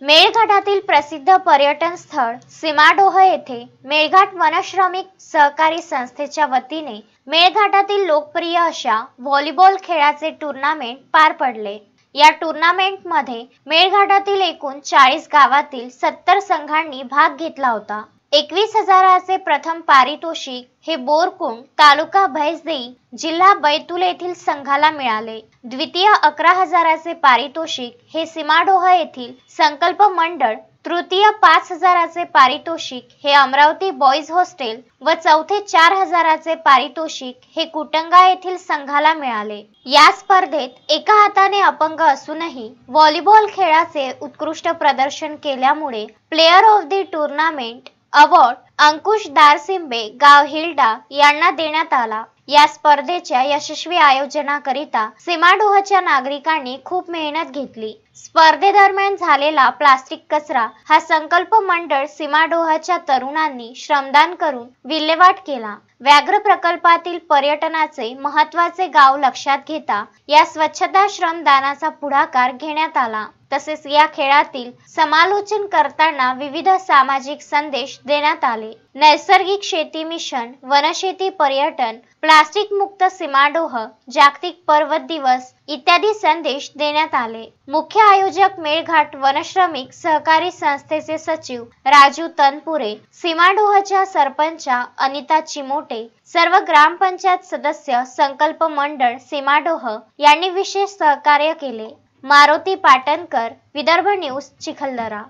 मेळघाटातील प्रसिद्ध पर्यटन स्थळ सीमाडोह येथे मेळघाट वनश्रमिक सहकारी संस्थेच्या वतीने मेळघाटातील लोकप्रिय अशा व्हॉलीबॉल खेळाचे टूर्नामेंट पार पडले। या टूर्नामेंटमध्ये मेळघाटातील एकूण 40 गावातील 70 संघांनी भाग घेतला होता। 21,000चे प्रथम पारितोषिक हे बोरकुंड तालुका भैसदेई जिल्हा बैतूल येथील संघाला मिळाले। द्वितीय 11,000चे पारितोषिक हे सीमाडोह येथील संकल्प मंडळ, तृतीय 5,000चे पारितोषिक हे अमरावती बॉईज हॉस्टेल व चौथे 4,000चे पारितोषिक हे कुटंगा येथील संघाला मिळाले। या स्पर्धेत एका हाताने अपंग असूनही व्हॉलीबॉल खेळाचे उत्कृष्ट प्रदर्शन केल्यामुळे player of the tournament award Ankush Darsimbe गाव हिल्डा यांना देण्यात आला। या स्पर्धेच्या यशस्वी आयोजनाकरिता सीमाडोहच्या नागरिकांनी खूप मेहनत घेतली। स्पर्धेदरम्यान झालेला प्लास्टिक कचरा हा संकल्प मंडळ सीमाडोहच्या तरुणांनी श्रमदान करून विल्हेवाट केला। व्याघ्र प्रकल्पातील पर्यटनाचे महत्त्वाचे गाव लक्षात घेता या स्वच्छता श्रमदानाचा पुढाकार घेण्यात आला। तसेच या खेळातील समालोचन करताना विविध सामाजिक संदेश देण्यात आले। नैसर्गिक शेती मिशन, वनशेती पर्यटन, प्लास्टिक मुक्त सीमाडोह, जागतिक पर्वत दिवस इत्यादी संदेश देण्यात आले। मुख्य आयोजक मेळघाट वनश्रमिक सहकारी संस्थेचे सचिव राजू तनपुरे, सीमाडोहच्या सरपंचा अनिता चिमोटे, सर्व ग्रामपंचायत सदस्य, संकल्प मंडळ सीमाडोह यांनी विशेष सहकार्य केले। मारुती पाटणकर, विदर्भ न्यूज, चिखलदरा।